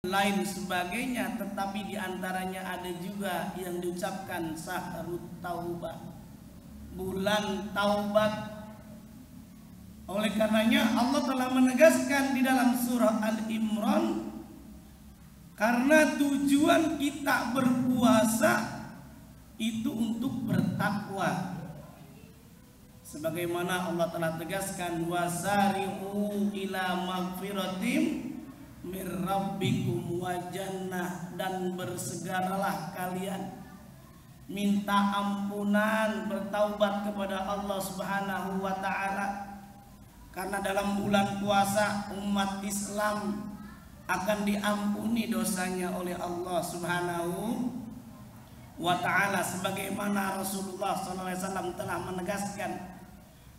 lain sebagainya, tetapi diantaranya ada juga yang diucapkan syahrut taubah, bulan taubat. Oleh karenanya Allah telah menegaskan di dalam surah Al-Imran, karena tujuan kita berpuasa itu untuk bertakwa. Sebagaimana Allah telah tegaskan, wasari'u ila magfiratim mir rabbikum wa jannah, dan bersegeralah kalian minta ampunan, bertaubat kepada Allah Subhanahu wa taala. Karena dalam bulan puasa umat Islam akan diampuni dosanya oleh Allah Subhanahu wa taala, sebagaimana Rasulullah SAW telah menegaskan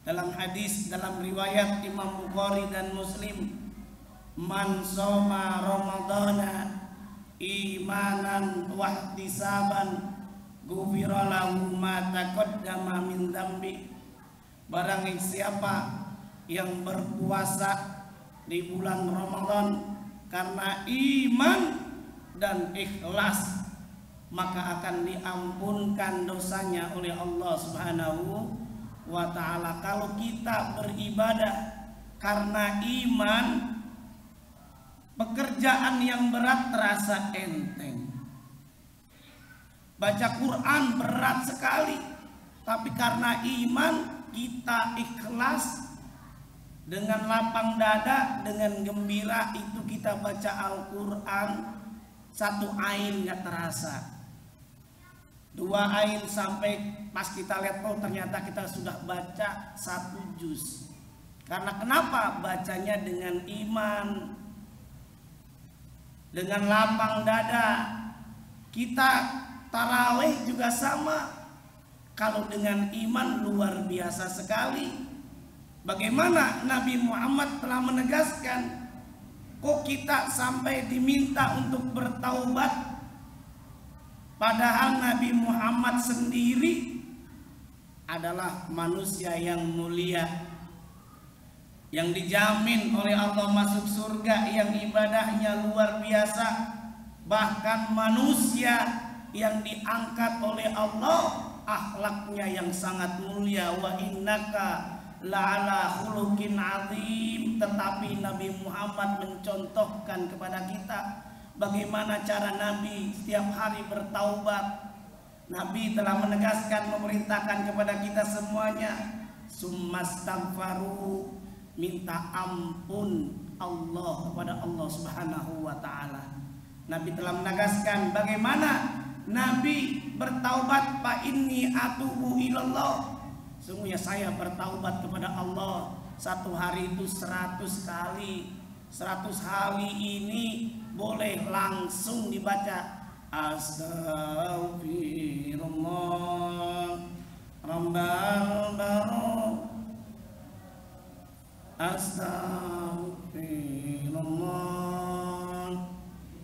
dalam hadis dalam riwayat Imam Bukhari dan Muslim, man shoma ramadhana imanan wa ihtisaban ghufira lahu ma taqaddama min dzambi. Barang siapa yang berpuasa di bulan Ramadan karena iman dan ikhlas, maka akan diampunkan dosanya oleh Allah Subhanahu wa taala. Kalau kita beribadah karena iman, pekerjaan yang berat terasa enteng. Baca Quran berat sekali, tapi karena iman kita ikhlas, dengan lapang dada, dengan gembira itu kita baca Al-Quran, satu ain gak terasa, dua ain, sampai pas kita lihat oh ternyata kita sudah baca satu juz. Karena kenapa? Bacanya dengan iman, dengan lapang dada. Kita tarawih juga sama, kalau dengan iman luar biasa sekali. Bagaimana Nabi Muhammad telah menegaskan, kok kita sampai diminta untuk bertaubat, padahal Nabi Muhammad sendiri adalah manusia yang mulia, yang dijamin oleh Allah masuk surga, yang ibadahnya luar biasa, bahkan manusia yang diangkat oleh Allah akhlaknya yang sangat mulia. Wa innaka la'ala khuluqin azim. Tetapi Nabi Muhammad mencontohkan kepada kita bagaimana cara Nabi setiap hari bertaubat. Nabi telah menegaskan, memerintahkan kepada kita semuanya, summastaghfaru, minta ampun Allah kepada Allah Subhanahu wa taala. Nabi telah menegaskan bagaimana Nabi bertaubat, fa inni atubu ilallah, sungguhnya saya bertaubat kepada Allah satu hari itu 100 kali. 100 kali ini boleh langsung dibaca Astaghfirullah Rabbal Barok, Astaghfirullah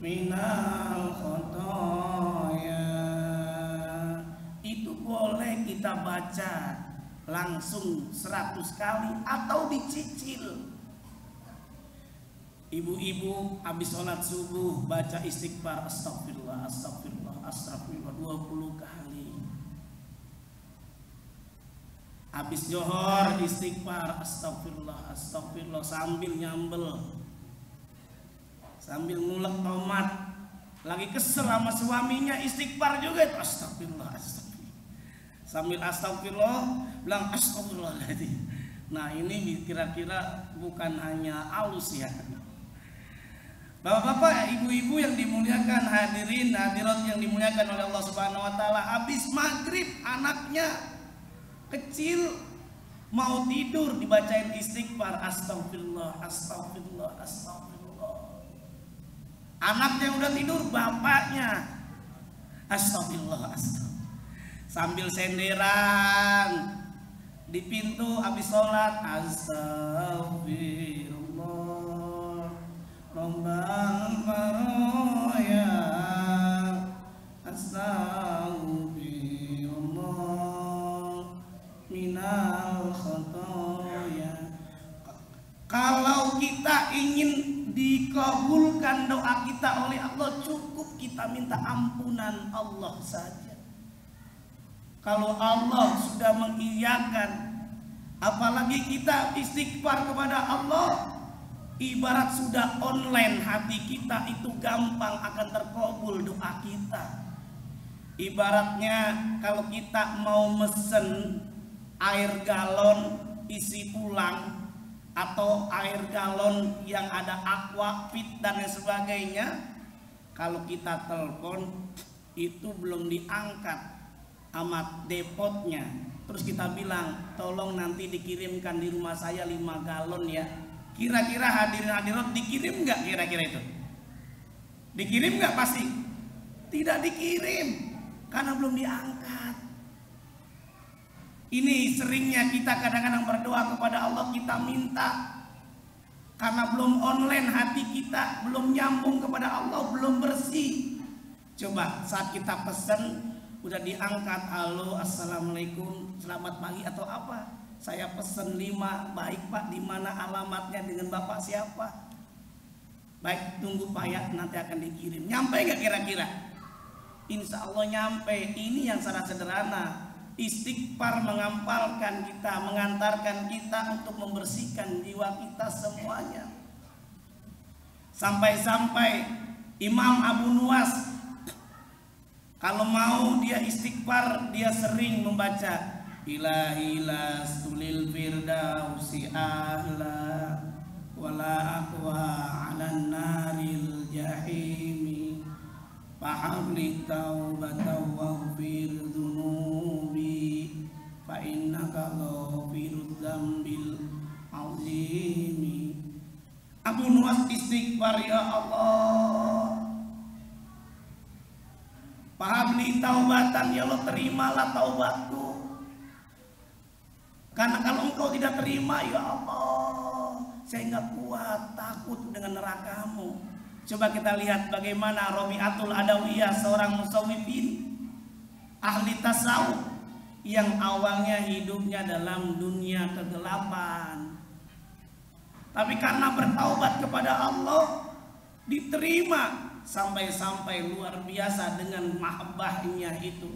minal khotoya. Itu boleh kita baca langsung 100 kali atau dicicil. Ibu-ibu habis sholat subuh baca istighfar, astagfirullah, astagfirullah, astagfirullah 20 kali. Habis johor istighfar, astagfirullah, astagfirullah, sambil nyambel, sambil ngulek tomat, lagi kesel sama suaminya istighfar juga itu, astagfirullah, astagfirullah, sambil astagfirullah bilang astagfirullahaladzim. Nah ini kira-kira bukan hanya alus ya. Bapak-bapak, ibu-ibu yang dimuliakan, hadirin hadirat yang dimuliakan oleh Allah Subhanahu wa taala, habis maghrib anaknya kecil mau tidur dibacain istighfar, astagfirullah, astagfirullah, astagfirullah. Anaknya udah tidur, bapaknya astagfirullah, astagfirullah, sambil senderan di pintu habis sholat, astagfirullah Rabbal Baraya, Astaghfirullah minal khotoya. Kalau kita ingin dikabulkan doa kita oleh kita minta ampunan Allah saja. Kalau Allah sudah mengiyakan, apalagi kita istighfar kepada Allah, ibarat sudah online, hati kita itu gampang akan terkabul doa kita. Ibaratnya kalau kita mau mesen air galon isi ulang atau air galon yang ada aquafit dan lain sebagainya, kalau kita telepon itu belum diangkat sama depotnya, terus kita bilang tolong nanti dikirimkan di rumah saya 5 galon ya, kira-kira hadirin dikirim nggak? Kira-kira itu dikirim nggak? Pasti tidak dikirim karena belum diangkat. Ini seringnya kita kadang-kadang berdoa kepada Allah, kita minta karena belum online, hati kita belum nyambung kepada Allah, belum bersih. Coba saat kita pesan udah diangkat, halo assalamualaikum selamat pagi atau apa, saya pesen 5, baik Pak, di mana alamatnya, dengan Bapak siapa? Baik, tunggu Pak ya, nanti akan dikirim. Nyampe nggak kira-kira? Insya Allah nyampe. Ini yang sangat sederhana. Istighfar mengampalkan kita, mengantarkan kita untuk membersihkan jiwa kita semuanya. Sampai-sampai Imam Abu Nuwas kalau mau dia istighfar, dia sering membaca Ilahi lastul firdausi ahla wala aqwa 'alan naril jahimi fahabli taubatan waghfir dzunubi fa innaka ghafirudz dzambil azimi. Abu Nuwas istighfar, ya Allah, fahabli taubatan, ya Allah terimalah taubatku. Karena kalau engkau tidak terima, ya Allah, saya nggak kuat, takut dengan nerakamu. Coba kita lihat bagaimana Robi'atul Adawiyah, seorang musawwifin, ahli tasawuf, yang awalnya hidupnya dalam dunia kegelapan, tapi karena bertaubat kepada Allah diterima, sampai-sampai luar biasa dengan mahabbahnya itu.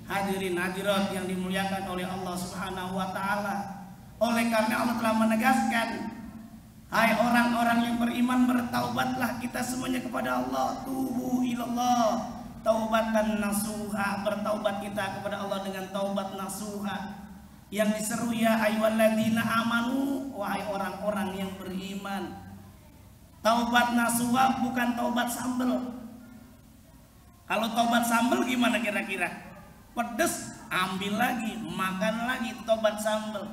Hadirin hadirat yang dimuliakan oleh Allah Subhanahu wa taala. Oleh karena Allah telah menegaskan, hai orang-orang yang beriman, bertaubatlah kita semuanya kepada Allah. Tubu ilallah taubatan nasuha, bertaubat kita kepada Allah dengan taubat nasuha. Yang diseru ya ayyuhalladzina amanu, wahai orang-orang yang beriman. Taubat nasuha bukan taubat sambel. Kalau taubat sambel gimana kira-kira? Pedes, ambil lagi, makan lagi, tobat sambal.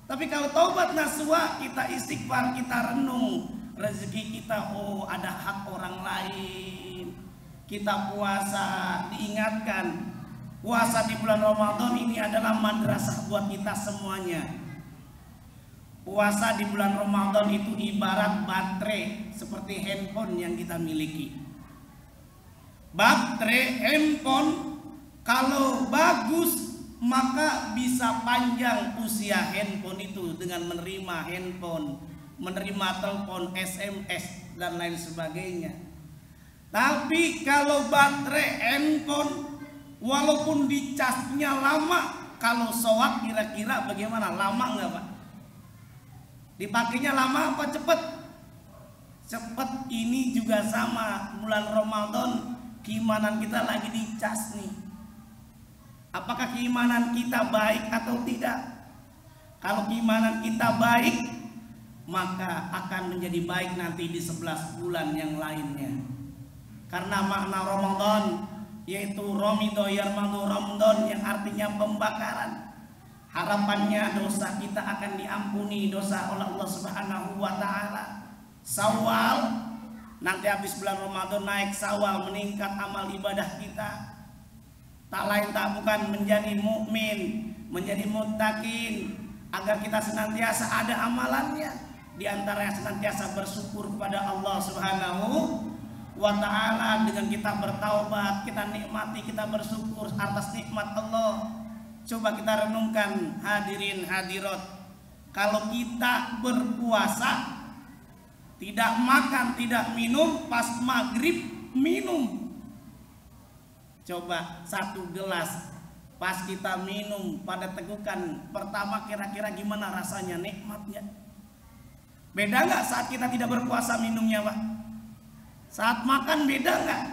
Tapi kalau tobat nasuha, kita istighfar, kita renung rezeki kita, oh ada hak orang lain. Kita puasa, diingatkan puasa di bulan Ramadan ini adalah madrasah buat kita semuanya. Puasa di bulan Ramadan itu ibarat baterai seperti handphone yang kita miliki. Baterai handphone kalau bagus maka bisa panjang usia handphone itu dengan menerima handphone, menerima telepon, SMS dan lain sebagainya. Tapi kalau baterai handphone walaupun dicasnya lama, kalau soak kira-kira bagaimana? Lama nggak Pak? Dipakainya lama apa cepet? Cepet. Ini juga sama, bulan Ramadan keimanan kita lagi dicas nih. Apakah keimanan kita baik atau tidak? Kalau keimanan kita baik, maka akan menjadi baik nanti di 11 bulan yang lainnya. Karena makna Ramadan yaitu Ramido Yarmadu Ramadan, yang artinya pembakaran. Harapannya dosa kita akan diampuni dosa oleh Allah Subhanahu wa taala. Syawal, nanti habis bulan Ramadan naik Syawal, meningkat amal ibadah kita. Tak lain tak bukan menjadi mukmin, menjadi muttaqin, agar kita senantiasa ada amalannya. Di antaranya senantiasa bersyukur kepada Allah Subhanahu wa taala. Dengan kita bertaubat, kita nikmati, kita bersyukur atas nikmat Allah. Coba kita renungkan hadirin hadirat, kalau kita berpuasa, tidak makan, tidak minum, pas maghrib minum. Coba satu gelas, pas kita minum pada tegukan pertama, kira-kira gimana rasanya, nikmatnya? Beda nggak saat kita tidak berpuasa minumnya, Pak? Saat makan beda nggak?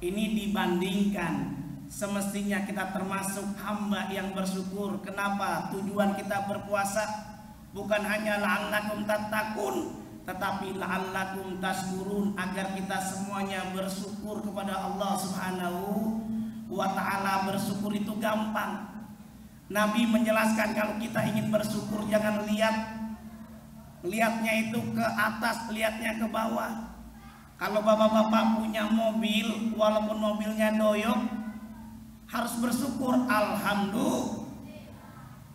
Ini dibandingkan, semestinya kita termasuk hamba yang bersyukur. Kenapa? Tujuan kita berpuasa bukan hanya la'allakum tattaqun, tetapi la'allakum tashkurun, agar kita semuanya bersyukur kepada Allah Subhanahu wa ta'ala. Bersyukur itu gampang. Nabi menjelaskan kalau kita ingin bersyukur jangan lihatnya itu ke atas, lihatnya ke bawah. Kalau bapak-bapak punya mobil, walaupun mobilnya doyok, harus bersyukur,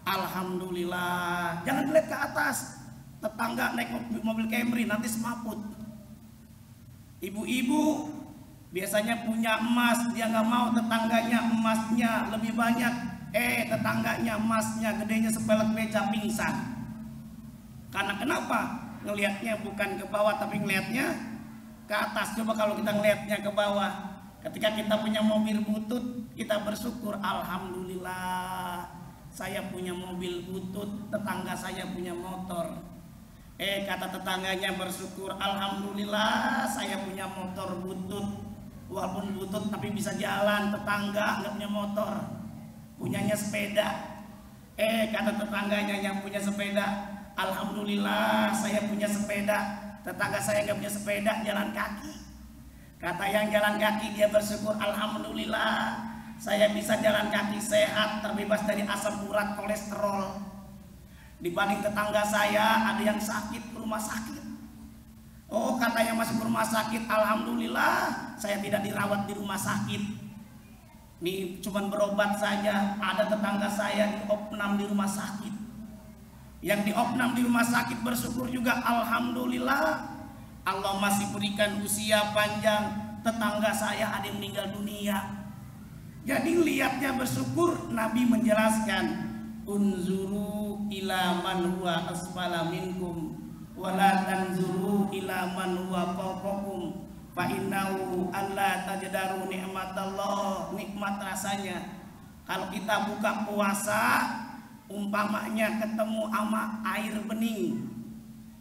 alhamdulillah. Jangan lihat ke atas. Tetangga naik mobil Camry nanti semaput. Ibu-ibu biasanya punya emas, dia nggak mau tetangganya emasnya lebih banyak. Tetangganya emasnya gedenya sepelek beca, pingsan. Karena kenapa? Ngelihatnya bukan ke bawah tapi ngelihatnya ke atas. Coba kalau kita ngelihatnya ke bawah, ketika kita punya mobil butut, kita bersyukur, alhamdulillah saya punya mobil butut, tetangga saya punya motor. Kata tetangganya bersyukur, alhamdulillah saya punya motor butut. Walaupun butut tapi bisa jalan. Tetangga nggak punya motor, punyanya sepeda. Kata tetangganya yang punya sepeda, alhamdulillah saya punya sepeda. Tetangga saya nggak punya sepeda, jalan kaki. Kata yang jalan kaki, dia bersyukur, alhamdulillah saya bisa jalan kaki sehat, terbebas dari asam urat, kolesterol. Dibanding tetangga saya ada yang sakit ke rumah sakit. Katanya masuk rumah sakit, alhamdulillah saya tidak dirawat di rumah sakit, ini cuman berobat saja. Ada tetangga saya diopnam di rumah sakit. Yang diopnam di rumah sakit bersyukur juga, alhamdulillah Allah masih berikan usia panjang. Tetangga saya ada yang meninggal dunia. Jadi lihatnya bersyukur. Nabi menjelaskan, unzuru ila man huwa asfala minkum wala tanzuru ila man huwa fawqakum fa innahu alla tajdaru nikmatallah. Nikmat rasanya kalau kita buka puasa, umpamanya ketemu ama air bening,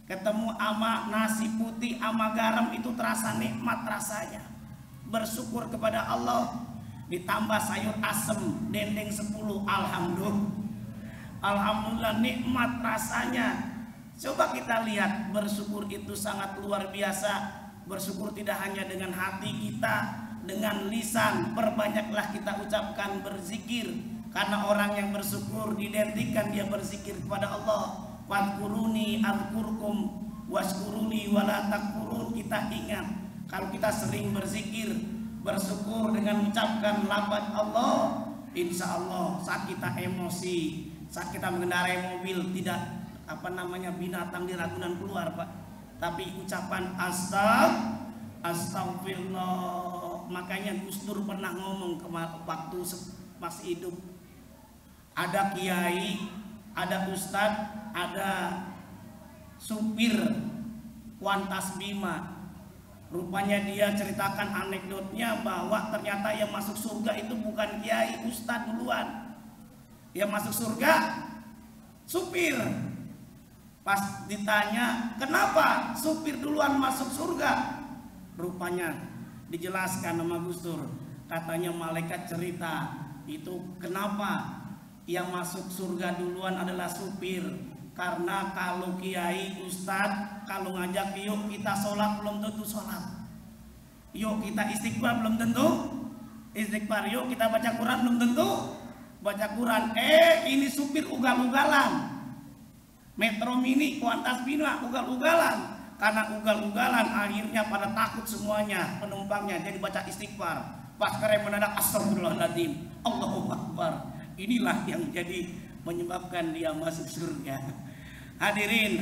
ketemu ama nasi putih ama garam, itu terasa nikmat rasanya. Bersyukur kepada Allah. Ditambah sayur asem dendeng 10, alhamdulillah nikmat rasanya. Coba kita lihat, bersyukur itu sangat luar biasa. Bersyukur tidak hanya dengan hati kita, dengan lisan. Perbanyaklah kita ucapkan berzikir, karena orang yang bersyukur didentikan dia berzikir kepada Allah. Wadkuruni azkurkum washkuruli wala takfurun. Kita ingat, kalau kita sering berzikir, bersyukur dengan mengucapkan lafaz Allah, insya Allah saat kita emosi, saat kita mengendarai mobil, tidak binatang di Ragunan keluar, Pak, tapi ucapan astagfirullah. Makanya Gus Dur pernah ngomong waktu masih hidup, ada kiai, ada ustadz, ada supir Kuantas Bima. Rupanya dia ceritakan anekdotnya bahwa ternyata yang masuk surga itu bukan kiai, ustadz duluan. Yang masuk surga supir. Pas ditanya, kenapa supir duluan masuk surga? Rupanya dijelaskan sama Gus Dur. Katanya malaikat cerita, itu kenapa yang masuk surga duluan adalah supir. Karena kalau kiai, ustadz, kalau ngajak yuk kita sholat, belum tentu sholat. Yuk kita istighfar, belum tentu istighfar. Yuk kita baca Quran, belum tentu baca Quran. Ini supir ugal-ugalan. Metro Mini, Kuantas Bima, ugal-ugalan. Karena ugal-ugalan akhirnya pada takut semuanya penumpangnya, jadi baca istighfar. Pas keren mendadak, astagfirullahaladzim, Allahu Akbar. Inilah yang jadi menyebabkan dia masuk surga. Hadirin